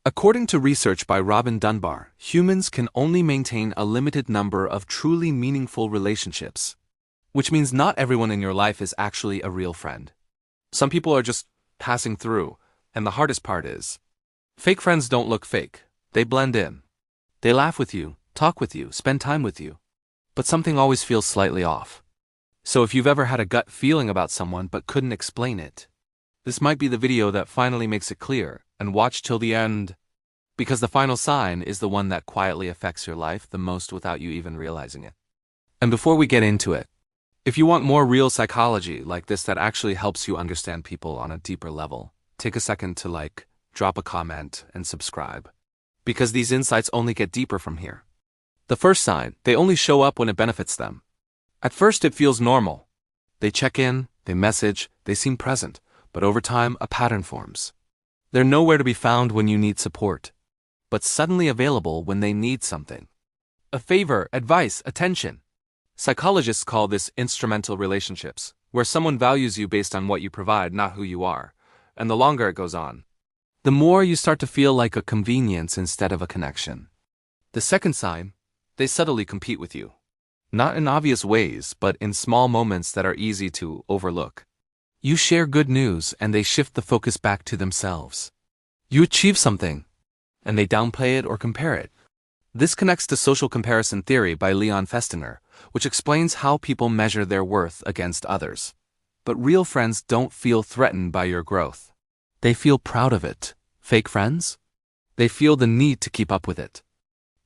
According to research by Dunbar, humans can only maintain a limited number of truly meaningful relationships, which means not everyone in your life is actually a real friend. Some people are just passing through, and the hardest part is, fake friends don't look fake. They blend in. They laugh with you, talk with you, spend time with you. But something always feels slightly off. So if you've ever had a gut feeling about someone but couldn't explain it, this might be the video that finally makes it clear, and watch till the end, because the final sign is the one that quietly affects your life the most without you even realizing it. And before we get into it, if you want more real psychology like this that actually helps you understand people on a deeper level, take a second to like, drop a comment, and subscribe. Because these insights only get deeper from here. The first sign, they only show up when it benefits them. At first it feels normal. They check in, they message, they seem present, but over time a pattern forms. They're nowhere to be found when you need support, but suddenly available when they need something. A favor, advice, attention. Psychologists call this instrumental relationships, where someone values you based on what you provide, not who you are. And the longer it goes on, the more you start to feel like a convenience instead of a connection. The second sign, they subtly compete with you. Not in obvious ways, but in small moments that are easy to overlook. You share good news and they shift the focus back to themselves. You achieve something, and they downplay it or compare it. This connects to social comparison theory by Festinger, which explains how people measure their worth against others. But real friends don't feel threatened by your growth. They feel proud of it. Fake friends? They feel the need to keep up with it.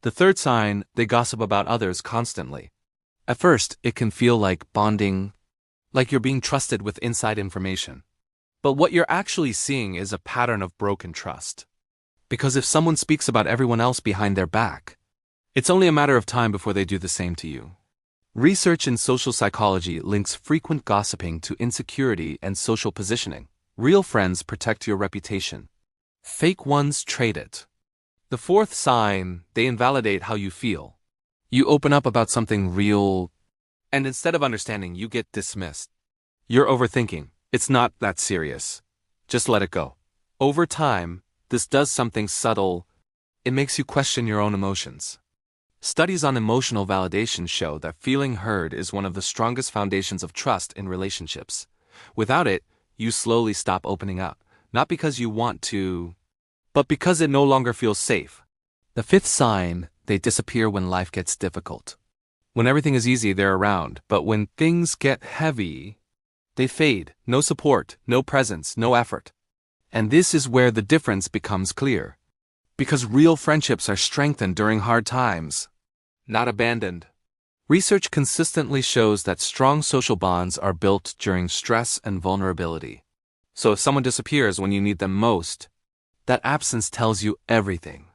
The third sign, they gossip about others constantly. At first, it can feel like bonding, like you're being trusted with inside information. But what you're actually seeing is a pattern of broken trust. Because if someone speaks about everyone else behind their back, it's only a matter of time before they do the same to you. Research in social psychology links frequent gossiping to insecurity and social positioning. Real friends protect your reputation. Fake ones trade it. The fourth sign, they invalidate how you feel. You open up about something real, and instead of understanding, you get dismissed. You're overthinking. It's not that serious. Just let it go. Over time, this does something subtle. It makes you question your own emotions. Studies on emotional validation show that feeling heard is one of the strongest foundations of trust in relationships. Without it, you slowly stop opening up, not because you want to, but because it no longer feels safe. The fifth sign, they disappear when life gets difficult. When everything is easy, they're around, but when things get heavy, they fade. No support, no presence, no effort. And this is where the difference becomes clear. Because real friendships are strengthened during hard times, not abandoned. Research consistently shows that strong social bonds are built during stress and vulnerability. So if someone disappears when you need them most, that absence tells you everything.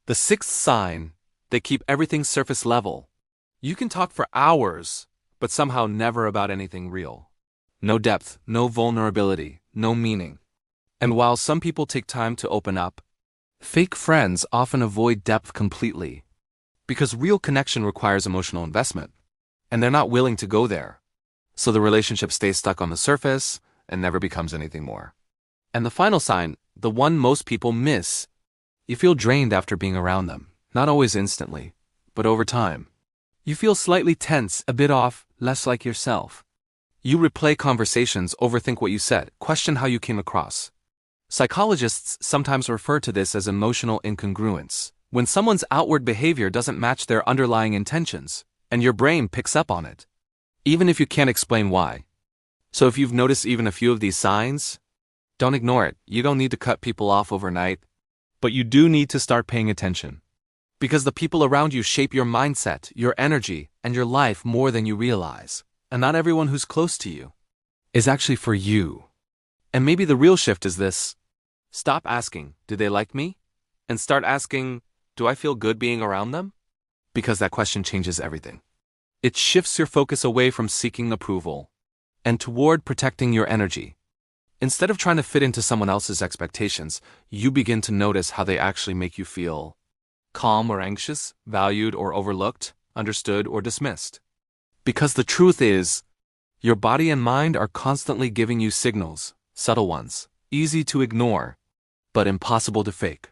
The sixth sign, they keep everything surface level. You can talk for hours, but somehow never about anything real. No depth, no vulnerability, no meaning. And while some people take time to open up, fake friends often avoid depth completely. Because real connection requires emotional investment, and they're not willing to go there. So the relationship stays stuck on the surface and never becomes anything more. And the final sign, the one most people miss, you feel drained after being around them, not always instantly, but over time. You feel slightly tense, a bit off, less like yourself. You replay conversations, overthink what you said, question how you came across. Psychologists sometimes refer to this as emotional incongruence. When someone's outward behavior doesn't match their underlying intentions, and your brain picks up on it, even if you can't explain why. So if you've noticed even a few of these signs, don't ignore it. You don't need to cut people off overnight, but you do need to start paying attention. Because the people around you shape your mindset, your energy, and your life more than you realize. And not everyone who's close to you is actually for you. And maybe the real shift is this. Stop asking, do they like me? And start asking, do I feel good being around them? Because that question changes everything. It shifts your focus away from seeking approval and toward protecting your energy. Instead of trying to fit into someone else's expectations, you begin to notice how they actually make you feel calm or anxious, valued or overlooked, understood or dismissed. Because the truth is, your body and mind are constantly giving you signals, subtle ones, easy to ignore, but impossible to fake.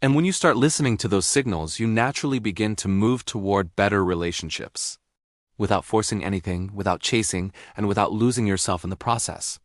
And when you start listening to those signals, you naturally begin to move toward better relationships, without forcing anything, without chasing, and without losing yourself in the process.